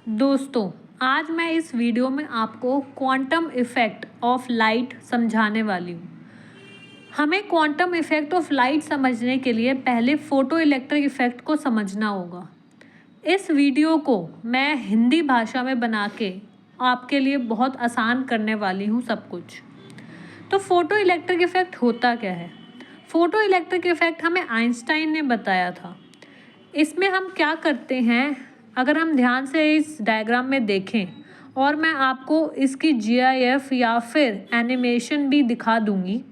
दोस्तों, आज मैं इस वीडियो में आपको क्वांटम इफ़ेक्ट ऑफ लाइट समझाने वाली हूँ। हमें क्वांटम इफ़ेक्ट ऑफ लाइट समझने के लिए पहले फ़ोटो इलेक्ट्रिक इफ़ेक्ट को समझना होगा। इस वीडियो को मैं हिंदी भाषा में बना के आपके लिए बहुत आसान करने वाली हूँ सब कुछ। तो फ़ोटो इलेक्ट्रिक इफ़ेक्ट होता क्या है? फ़ोटो इलेक्ट्रिक इफ़ेक्ट हमें आइंस्टाइन ने बताया था। इसमें हम क्या करते हैं, अगर हम ध्यान से इस डायग्राम में देखें और मैं आपको इसकी जीआईएफ या फिर एनिमेशन भी दिखा दूंगी।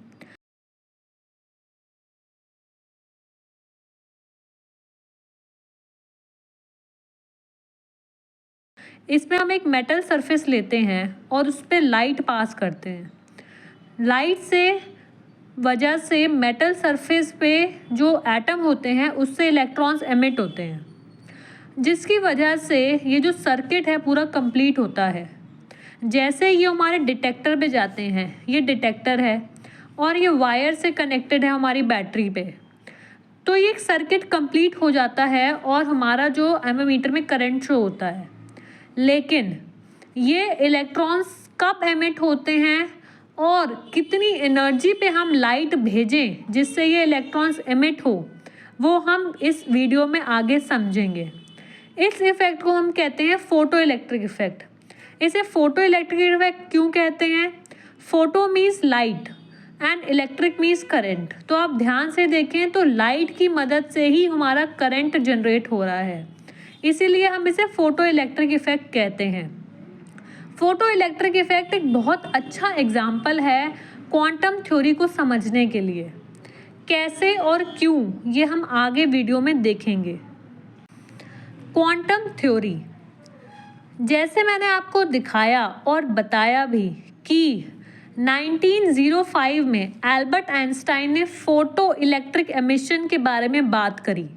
इसमें हम एक मेटल सरफेस लेते हैं और उस पर लाइट पास करते हैं। लाइट से वजह से मेटल सरफेस पे जो एटम होते हैं उससे इलेक्ट्रॉन्स एमिट होते हैं, जिसकी वजह से ये जो सर्किट है पूरा कंप्लीट होता है। जैसे ये हमारे डिटेक्टर पे जाते हैं, ये डिटेक्टर है और ये वायर से कनेक्टेड है हमारी बैटरी पे, तो ये एक सर्किट कंप्लीट हो जाता है और हमारा जो एमीमीटर में करंट शो होता है। लेकिन ये इलेक्ट्रॉन्स कब एमिट होते हैं और कितनी एनर्जी पे हम लाइट भेजें जिससे ये इलेक्ट्रॉन्स एमिट हो, वो हम इस वीडियो में आगे समझेंगे। इस इफ़ेक्ट को हम कहते हैं फ़ोटो इलेक्ट्रिक इफ़ेक्ट। इसे फ़ोटो इलेक्ट्रिक इफ़ेक्ट क्यों कहते हैं? Photo means light and electric means current. तो आप ध्यान से देखें तो लाइट की मदद से ही हमारा करंट जनरेट हो रहा है, इसीलिए हम इसे फ़ोटो इलेक्ट्रिक इफ़ेक्ट कहते हैं। फ़ोटो इलेक्ट्रिक इफ़ेक्ट एक बहुत अच्छा एग्जाम्पल है क्वांटम थ्योरी को समझने के लिए। कैसे और क्यों, ये हम आगे वीडियो में देखेंगे। क्वांटम थ्योरी, जैसे मैंने आपको दिखाया और बताया भी कि 1905 में एल्बर्ट आइंस्टाइन ने फ़ोटो इलेक्ट्रिक एमिशन के बारे में बात करी।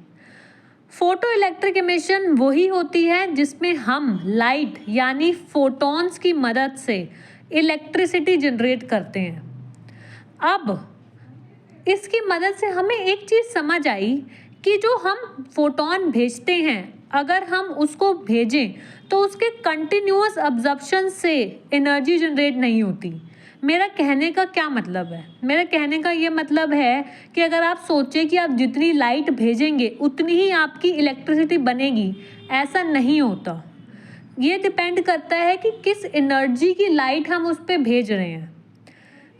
फ़ोटो इलेक्ट्रिक एमिशन वही होती है जिसमें हम लाइट यानी फोटॉन्स की मदद से इलेक्ट्रिसिटी जनरेट करते हैं। अब इसकी मदद से हमें एक चीज़ समझ आई कि जो हम फोटोन भेजते हैं, अगर हम उसको भेजें तो उसके कंटिन्यूअस अब्जॉर्प्शन से एनर्जी जनरेट नहीं होती। मेरा कहने का क्या मतलब है? मेरा कहने का ये मतलब है कि अगर आप सोचें कि आप जितनी लाइट भेजेंगे उतनी ही आपकी इलेक्ट्रिसिटी बनेगी, ऐसा नहीं होता। ये डिपेंड करता है कि किस एनर्जी की लाइट हम उस पर भेज रहे हैं।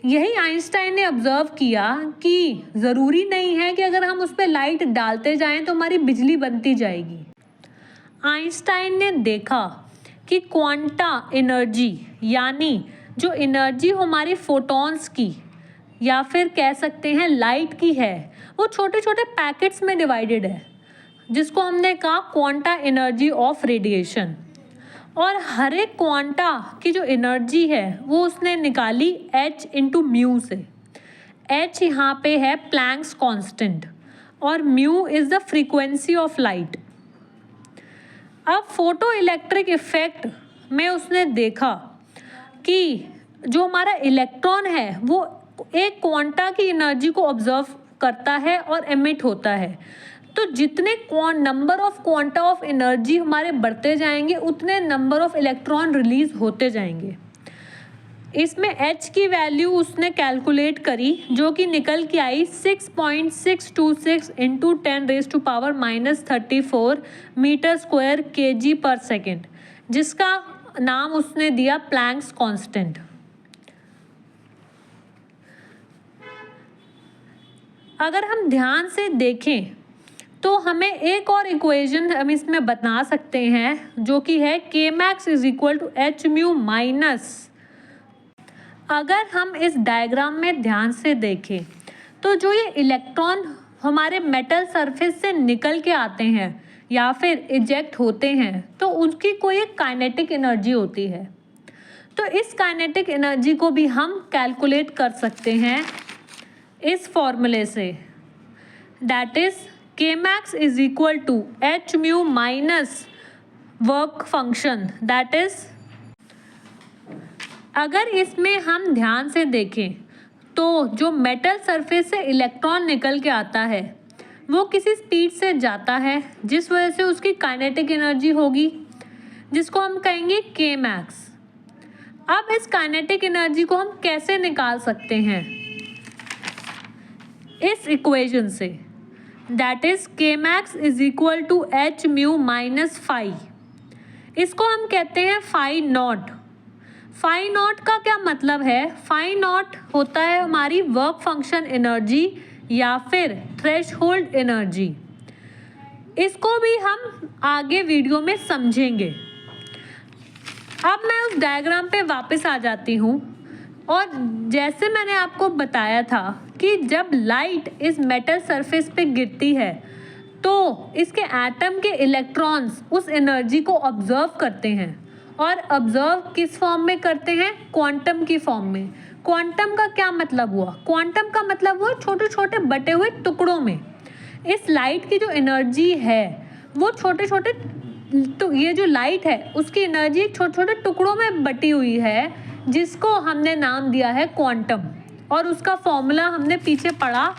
यही आइंस्टाइन ने ऑब्जर्व किया कि ज़रूरी नहीं है कि अगर हम उस पर लाइट डालते जाएं तो हमारी बिजली बनती जाएगी। आइंस्टाइन ने देखा कि क्वांटा एनर्जी यानी जो एनर्जी हमारी फोटॉन्स की या फिर कह सकते हैं लाइट की है, वो छोटे छोटे पैकेट्स में डिवाइडेड है, जिसको हमने कहा क्वांटा एनर्जी ऑफ रेडिएशन। और हर एक क्वांटा की जो एनर्जी है वो उसने निकाली h इंटू म्यू से। h यहाँ पे है प्लैंक्स कांस्टेंट और mu is the frequency of light. अब फोटो इलेक्ट्रिक इफ़ेक्ट में उसने देखा कि जो हमारा इलेक्ट्रॉन है वो एक क्वांटा की एनर्जी को ऑब्जर्व करता है और एमिट होता है। तो जितने number of quanta of energy हमारे बढ़ते जाएंगे उतने नंबर ऑफ इलेक्ट्रॉन रिलीज होते जाएंगे। इसमें h की वैल्यू उसने कैलकुलेट करी, जो कि निकल के आई 6.626 इंटू 10⁻⁻34 मीटर स्क्वायर kg पर सेकेंड, जिसका नाम उसने दिया प्लैंक्स कांस्टेंट। अगर हम ध्यान से देखें तो हमें एक और इक्वेशन हम इसमें बना सकते हैं, जो कि है Kmax is equal to h mu minus. अगर हम इस डायग्राम में ध्यान से देखें तो जो ये इलेक्ट्रॉन हमारे मेटल सरफेस से निकल के आते हैं या फिर इजेक्ट होते हैं, तो उनकी कोई एक काइनेटिक एनर्जी होती है। तो इस काइनेटिक एनर्जी को भी हम कैलकुलेट कर सकते हैं इस फॉर्मूले से, that is Kmax is equal to h mu minus work function, that is. अगर इसमें हम ध्यान से देखें तो जो मेटल सरफेस से इलेक्ट्रॉन निकल के आता है वो किसी स्पीड से जाता है, जिस वजह से उसकी काइनेटिक एनर्जी होगी जिसको हम कहेंगे के मैक्स। अब इस काइनेटिक एनर्जी को हम कैसे निकाल सकते हैं? इस इक्वेशन से, that is K max is equal to h mu minus phi. इसको हम कहते हैं फाई नॉट। फाई नॉट का क्या मतलब है? फाई नॉट होता है हमारी वर्क फंक्शन एनर्जी या फिर थ्रेशहोल्ड एनर्जी। इसको भी हम आगे वीडियो में समझेंगे। अब मैं उस डायग्राम पे वापस आ जाती हूँ और जैसे मैंने आपको बताया था कि जब लाइट इस मेटल सरफेस पे गिरती है तो इसके एटम के इलेक्ट्रॉन्स उस एनर्जी को ऑब्जर्व करते हैं, और ऑब्जर्व किस फॉर्म में करते हैं? क्वांटम की फॉर्म में। क्वांटम का क्या मतलब हुआ? क्वांटम का मतलब हुआ छोटे छोटे बटे हुए टुकड़ों में। इस लाइट की जो एनर्जी है वो छोटे छोटे, तो ये जो लाइट है उसकी एनर्जी छोटे छोटे टुकड़ों में बटी हुई है, जिसको हमने नाम दिया है क्वांटम। और उसका फॉर्मूला हमने पीछे पढ़ा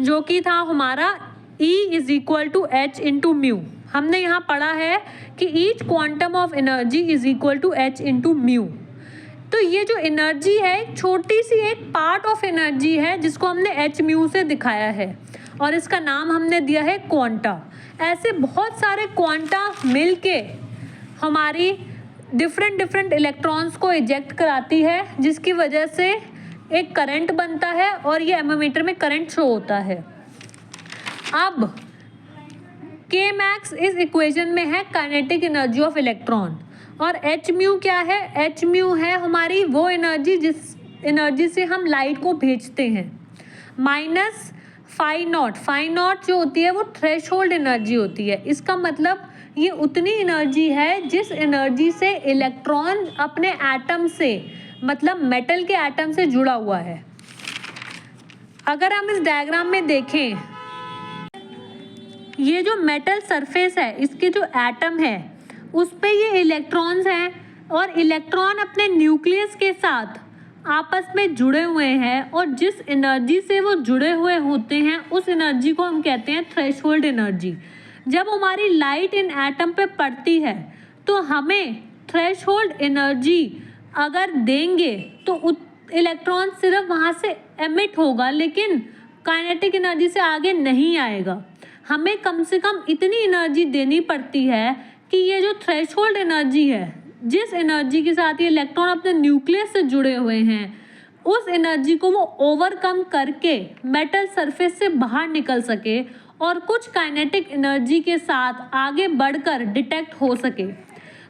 जो कि था हमारा E is equal to h into mu. हमने यहाँ पढ़ा है कि each quantum of energy is equal to h into mu. तो ये जो एनर्जी है छोटी सी एक पार्ट ऑफ एनर्जी है जिसको हमने एच म्यू से दिखाया है, और इसका नाम हमने दिया है क्वांटा। ऐसे बहुत सारे क्वांटा मिलके हमारी डिफरेंट इलेक्ट्रॉन्स को इजेक्ट कराती है, जिसकी वजह से एक करंट बनता है और ये एमोमीटर में करंट शो होता है। अब के मैक्स इस इक्वेशन में है काइनेटिक एनर्जी ऑफ इलेक्ट्रॉन, और एच म्यू क्या है? एच म्यू है हमारी वो एनर्जी जिस एनर्जी से हम लाइट को भेजते हैं, minus phi naught. Phi naught जो होती है वो थ्रेशहोल्ड एनर्जी होती है। इसका मतलब ये उतनी एनर्जी है जिस एनर्जी से इलेक्ट्रॉन अपने एटम से, मतलब मेटल के एटम से जुड़ा हुआ है। अगर हम इस डायग्राम में देखें, ये जो मेटल सरफेस है इसके जो एटम है उस पे ये इलेक्ट्रॉन्स हैं, और इलेक्ट्रॉन अपने न्यूक्लियस के साथ आपस में जुड़े हुए हैं, और जिस एनर्जी से वो जुड़े हुए होते हैं उस एनर्जी को हम कहते हैं थ्रेशहोल्ड एनर्जी। जब हमारी लाइट इन एटम पे पड़ती है तो हमें थ्रेशहोल्ड एनर्जी अगर देंगे तो इलेक्ट्रॉन सिर्फ वहाँ से एमिट होगा, लेकिन काइनेटिक एनर्जी से आगे नहीं आएगा। हमें कम से कम इतनी एनर्जी देनी पड़ती है कि ये जो थ्रेशहोल्ड एनर्जी है, जिस एनर्जी के साथ ये इलेक्ट्रॉन अपने न्यूक्लियस से जुड़े हुए हैं, उस एनर्जी को वो ओवरकम करके मेटल सरफेस से बाहर निकल सके और कुछ काइनेटिक एनर्जी के साथ आगे बढ़कर डिटेक्ट हो सके।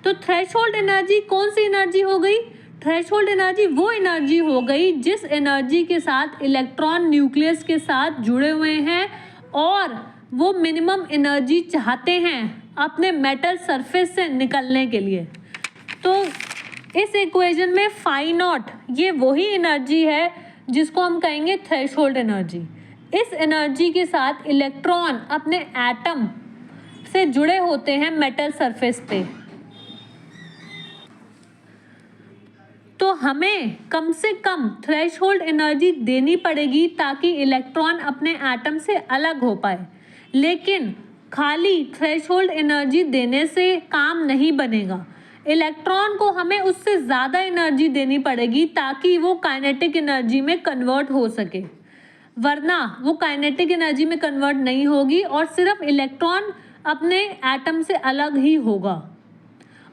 तो थ्रेशहोल्ड एनर्जी कौन सी एनर्जी हो गई? थ्रेशहोल्ड एनर्जी वो एनर्जी हो गई जिस एनर्जी के साथ इलेक्ट्रॉन न्यूक्लियस के साथ जुड़े हुए हैं और वो मिनिमम एनर्जी चाहते हैं अपने मेटल सरफेस से निकलने के लिए। तो इस इक्वेशन में फाई नॉट ये वही एनर्जी है जिसको हम कहेंगे थ्रेशहोल्ड एनर्जी। इस एनर्जी के साथ इलेक्ट्रॉन अपने एटम से जुड़े होते हैं मेटल सरफेस पे। तो हमें कम से कम थ्रेशहोल्ड एनर्जी देनी पड़ेगी ताकि इलेक्ट्रॉन अपने एटम से अलग हो पाए। लेकिन खाली थ्रेशहोल्ड एनर्जी देने से काम नहीं बनेगा, इलेक्ट्रॉन को हमें उससे ज़्यादा एनर्जी देनी पड़ेगी ताकि वो काइनेटिक एनर्जी में कन्वर्ट हो सके, वरना वो काइनेटिक एनर्जी में कन्वर्ट नहीं होगी और सिर्फ इलेक्ट्रॉन अपने एटम से अलग ही होगा,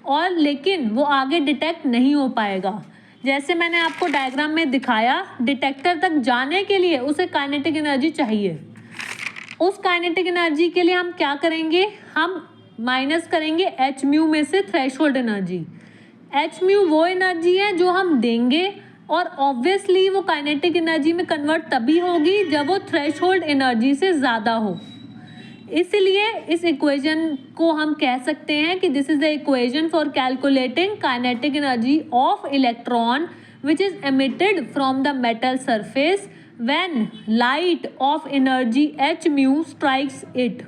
और लेकिन वो आगे डिटेक्ट नहीं हो पाएगा। जैसे मैंने आपको डायग्राम में दिखाया, डिटेक्टर तक जाने के लिए उसे काइनेटिक एनर्जी चाहिए। उस काइनेटिक एनर्जी के लिए हम क्या करेंगे? हम माइनस करेंगे एच म्यू में से थ्रेशहोल्ड एनर्जी। एच म्यू वो एनर्जी है जो हम देंगे, और ऑब्वियसली वो काइनेटिक एनर्जी में कन्वर्ट तभी होगी जब वो थ्रेशहोल्ड एनर्जी से ज़्यादा हो। इसलिए इस इक्वेशन को हम कह सकते हैं कि this is the equation for calculating kinetic energy of electron which is emitted from the metal surface when light of energy h mu strikes it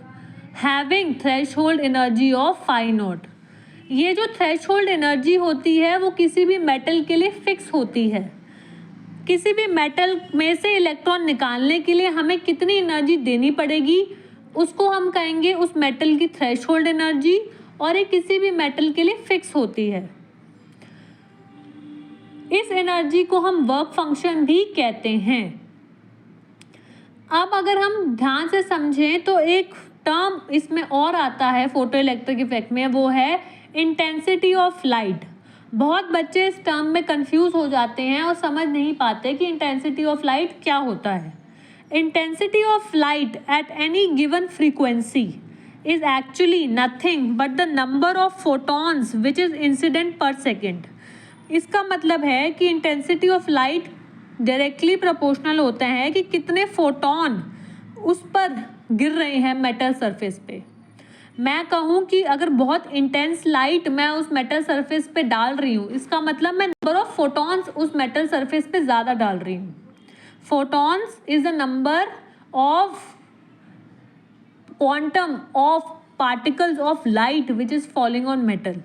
having threshold energy of phi naught. ये जो threshold energy होती है वो किसी भी metal के लिए fix होती है। किसी भी मेटल में से इलेक्ट्रॉन निकालने के लिए हमें कितनी एनर्जी देनी पड़ेगी उसको हम कहेंगे उस मेटल की थ्रेशहोल्ड एनर्जी, और ये किसी भी मेटल के लिए फिक्स होती है। इस एनर्जी को हम वर्क फंक्शन भी कहते हैं। अब अगर हम ध्यान से समझें तो एक टर्म इसमें और आता है फोटो इलेक्ट्रिक इफेक्ट में, वो है इंटेंसिटी ऑफ लाइट। बहुत बच्चे इस टर्म में कंफ्यूज हो जाते हैं और समझ नहीं पाते कि इंटेंसिटी ऑफ लाइट क्या होता है। Intensity of light at any given frequency is actually nothing but the number of photons which is incident पर सेकेंड। इसका मतलब है कि intensity of light directly proportional होता है कि कितने फोटॉन उस पर गिर रहे हैं मेटल सरफेस पे। मैं कहूँ कि अगर बहुत इंटेंस लाइट मैं उस मेटल सरफेस पे डाल रही हूँ, इसका मतलब मैं नंबर ऑफ फोटॉन्स उस मेटल सरफेस पे ज़्यादा डाल रही हूँ। Photons is the number of quantum of particles of light which is falling on metal.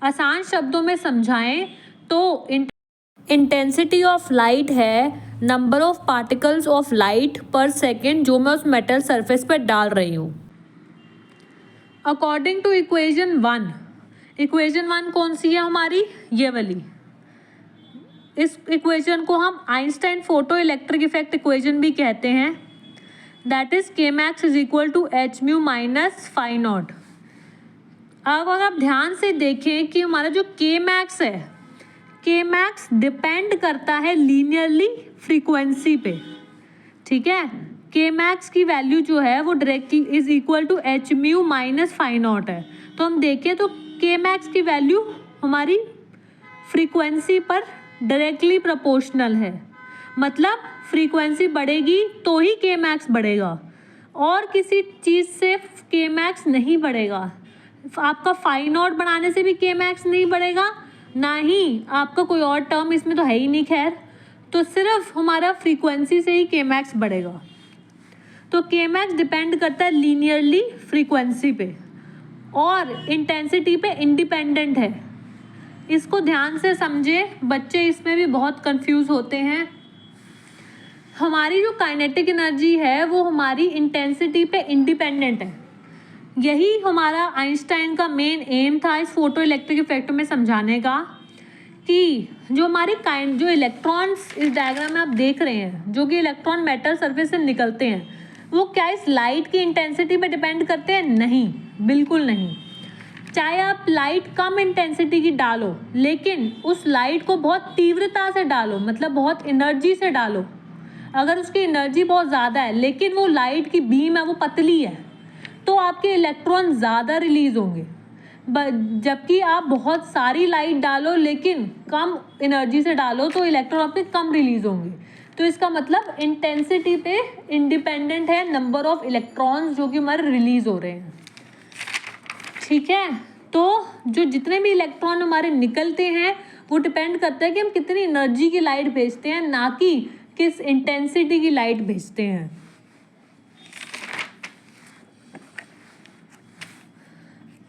आसान शब्दों में समझाएं तो इंटेंसिटी ऑफ लाइट है number of particles of light पर सेकेंड जो मैं उस मेटल सरफेस पर डाल रही हूँ। अकॉर्डिंग टू इक्वेशन 1, इक्वेशन 1 कौन सी है हमारी, ये वाली। इस इक्वेशन को हम Einstein photo electric effect equation भी कहते हैं। That is K max is equal to h mu minus phi naught. अब अगर आप ध्यान से देखें कि हमारा जो के मैक्स है, के मैक्स डिपेंड करता है लीनियरली फ्रीक्वेंसी पे, ठीक है। के मैक्स की वैल्यू जो है वो directly is equal to h mu minus phi naught है। तो हम देखें तो के मैक्स की वैल्यू हमारी फ्रीक्वेंसी पर डायरेक्टली प्रोपोर्शनल है। मतलब फ्रीक्वेंसी बढ़ेगी तो ही के मैक्स बढ़ेगा, और किसी चीज़ से के मैक्स नहीं बढ़ेगा। आपका फाई नॉट बढ़ाने से भी के मैक्स नहीं बढ़ेगा, ना ही आपका कोई और टर्म इसमें तो है ही नहीं खैर, तो सिर्फ हमारा फ्रीक्वेंसी से ही के मैक्स बढ़ेगा। तो के मैक्स डिपेंड करता है लीनियरली फ्रीक्वेंसी पे और इंटेंसिटी पे इंडिपेंडेंट है। इसको ध्यान से समझे, बच्चे इसमें भी बहुत कंफ्यूज होते हैं। हमारी जो काइनेटिक एनर्जी है वो हमारी इंटेंसिटी पे इंडिपेंडेंट है। यही हमारा आइंस्टाइन का मेन एम था इस फोटो इलेक्ट्रिक इफेक्ट में समझाने का, कि जो हमारी जो इलेक्ट्रॉन्स इस डायग्राम में आप देख रहे हैं, जो कि इलेक्ट्रॉन मेटल सरफेस से निकलते हैं, वो क्या इस लाइट की इंटेंसिटी पे डिपेंड करते हैं? नहीं, बिल्कुल नहीं। चाहे आप लाइट कम इंटेंसिटी की डालो, लेकिन उस लाइट को बहुत तीव्रता से डालो, मतलब बहुत एनर्जी से डालो। अगर उसकी एनर्जी बहुत ज़्यादा है लेकिन वो लाइट की बीम है वो पतली है, तो आपके इलेक्ट्रॉन ज़्यादा रिलीज होंगे। जबकि आप बहुत सारी लाइट डालो लेकिन कम एनर्जी से डालो तो इलेक्ट्रॉन आपके कम रिलीज होंगे। तो इसका मतलब इंटेंसिटी पे इंडिपेंडेंट है नंबर ऑफ इलेक्ट्रॉन्स जो कि हमारे रिलीज हो रहे हैं, ठीक है। तो जो जितने भी इलेक्ट्रॉन हमारे निकलते हैं वो डिपेंड करता है कि हम कितनी एनर्जी की लाइट भेजते हैं, ना कि किस इंटेंसिटी की लाइट भेजते हैं।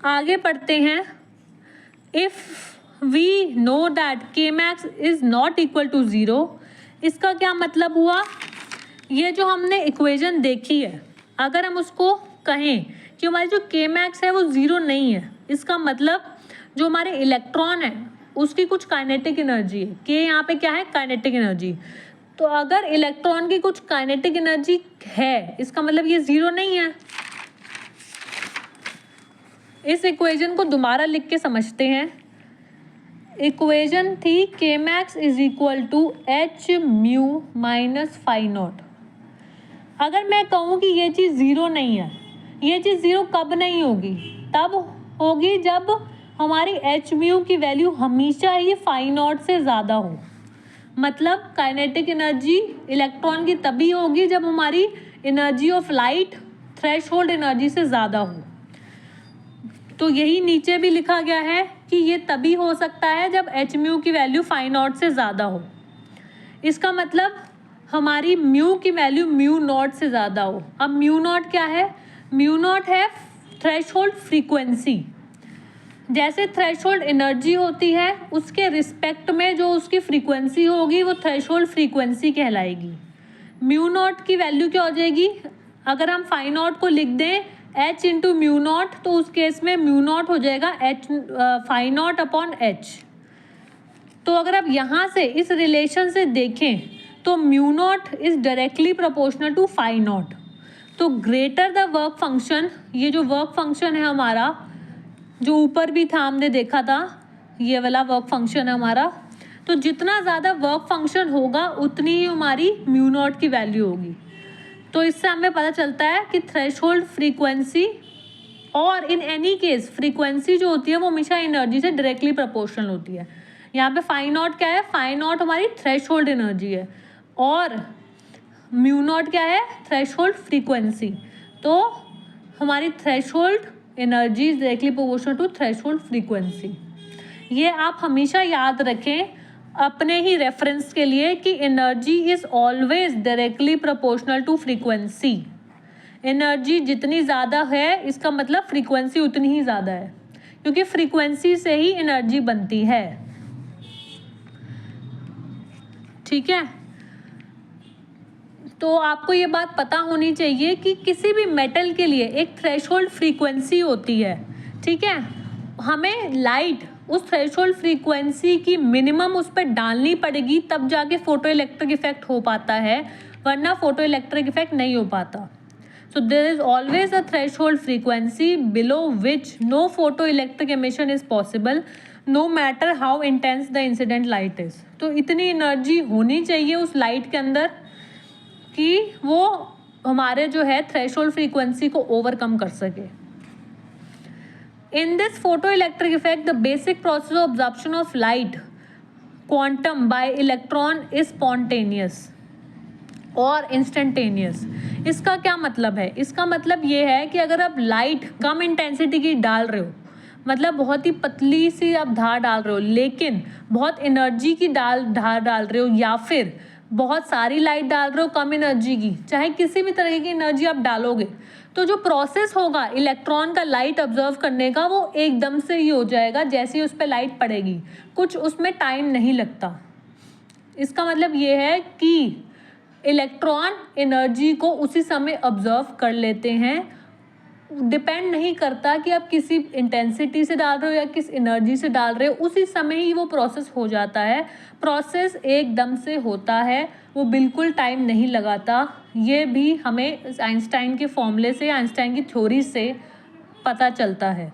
आगे पढ़ते हैं। If we know that K max is not equal to zero, इसका क्या मतलब हुआ? ये जो हमने इक्वेशन देखी है, अगर हम उसको कहें कि हमारी जो के मैक्स है वो ज़ीरो नहीं है, इसका मतलब जो हमारे इलेक्ट्रॉन है उसकी कुछ काइनेटिक एनर्जी है। के यहाँ पे क्या है? Kinetic energy. तो अगर इलेक्ट्रॉन की कुछ काइनेटिक एनर्जी है, इसका मतलब ये ज़ीरो नहीं है। इस इक्वेशन को दोबारा लिख के समझते हैं। इक्वेशन थी K max is equal to h mu minus phi naught. अगर मैं कहूँ कि ये चीज़ ज़ीरो नहीं है, ये चीज़ ज़ीरो कब नहीं होगी? तब होगी जब हमारी एच म्यू की वैल्यू हमेशा ही फाई नॉट से ज़्यादा हो। मतलब काइनेटिक एनर्जी इलेक्ट्रॉन की तभी होगी जब हमारी energy of light threshold energy से ज़्यादा हो। तो यही नीचे भी लिखा गया है कि ये तभी हो सकता है जब एच म्यू की वैल्यू फाई नॉट से ज़्यादा हो। इसका मतलब हमारी म्यू की वैल्यू म्यू नॉट से ज़्यादा हो। अब म्यू नॉट क्या है? म्यू नॉट है थ्रेशहोल्ड फ्रीक्वेंसी। जैसे थ्रेशहोल्ड एनर्जी होती है, उसके रिस्पेक्ट में जो उसकी फ्रीक्वेंसी होगी वो थ्रेशहोल्ड फ्रीक्वेंसी कहलाएगी। म्यू नॉट की वैल्यू क्या हो जाएगी? अगर हम फाई नॉट को लिख दें h इंटू म्यू नॉट, तो उस केस में म्यू नॉट हो जाएगा h phi naught upon h। तो अगर आप यहाँ से इस रिलेशन से देखें तो mu naught is directly proportional to phi naught. तो ग्रेटर द वर्क फंक्शन, ये जो वर्क फंक्शन है हमारा, जो ऊपर भी था हमने देखा था, ये वाला वर्क फंक्शन है हमारा, तो जितना ज़्यादा वर्क फंक्शन होगा उतनी ही हमारी म्यू नॉट की वैल्यू होगी। तो इससे हमें पता चलता है कि थ्रेशोल्ड फ्रीक्वेंसी और इन एनी केस फ्रीक्वेंसी जो होती है वो हमेशा एनर्जी से डायरेक्टली प्रोपोर्शनल होती है। यहाँ पे फाई नॉट क्या है, फाई नॉट हमारी थ्रेशोल्ड एनर्जी है और म्यू नॉट क्या है, थ्रेशोल्ड फ्रीक्वेंसी। तो हमारी threshold energy is directly proportional to threshold frequency. ये आप हमेशा याद रखें अपने ही रेफरेंस के लिए कि energy is always directly proportional to frequency. Energy जितनी ज़्यादा है इसका मतलब फ्रीक्वेंसी उतनी ही ज़्यादा है, क्योंकि फ्रीक्वेंसी से ही एनर्जी बनती है। ठीक है, तो आपको ये बात पता होनी चाहिए कि किसी भी मेटल के लिए एक थ्रेशोल्ड फ्रीक्वेंसी होती है। ठीक है, हमें लाइट उस थ्रेशोल्ड फ्रीक्वेंसी की मिनिमम उस पर डालनी पड़ेगी, तब जाके फोटो इलेक्ट्रिक इफेक्ट हो पाता है, वरना फोटो इलेक्ट्रिक इफेक्ट नहीं हो पाता। So there is always a threshold frequency below which no photo electric emission is possible, no matter how intense the incident light is. तो इतनी एनर्जी होनी चाहिए उस लाइट के अंदर कि वो हमारे जो है थ्रेशोल्ड फ्रीक्वेंसी को ओवरकम कर सके। In this photoelectric effect, the basic process of absorption of light quantum by electron is spontaneous और instantaneous। इसका क्या मतलब है, इसका मतलब ये है कि अगर आप लाइट कम इंटेंसिटी की डाल रहे हो, मतलब बहुत ही पतली सी आप धार डाल रहे हो, लेकिन बहुत एनर्जी की धार डाल रहे हो, या फिर बहुत सारी लाइट डाल रहे हो कम एनर्जी की, चाहे किसी भी तरह की एनर्जी आप डालोगे, तो जो प्रोसेस होगा इलेक्ट्रॉन का लाइट ऑब्जर्व करने का वो एकदम से ही हो जाएगा जैसे ही उस पर लाइट पड़ेगी, कुछ उसमें टाइम नहीं लगता। इसका मतलब ये है कि इलेक्ट्रॉन एनर्जी को उसी समय ऑब्जर्व कर लेते हैं, डिपेंड नहीं करता कि आप किसी इंटेंसिटी से डाल रहे हो या किस एनर्जी से डाल रहे हो, उसी समय ही वो प्रोसेस हो जाता है। प्रोसेस एकदम से होता है, वो बिल्कुल टाइम नहीं लगाता। ये भी हमें आइंस्टाइन के फॉर्मूले से, आइंस्टाइन की थ्योरी से पता चलता है।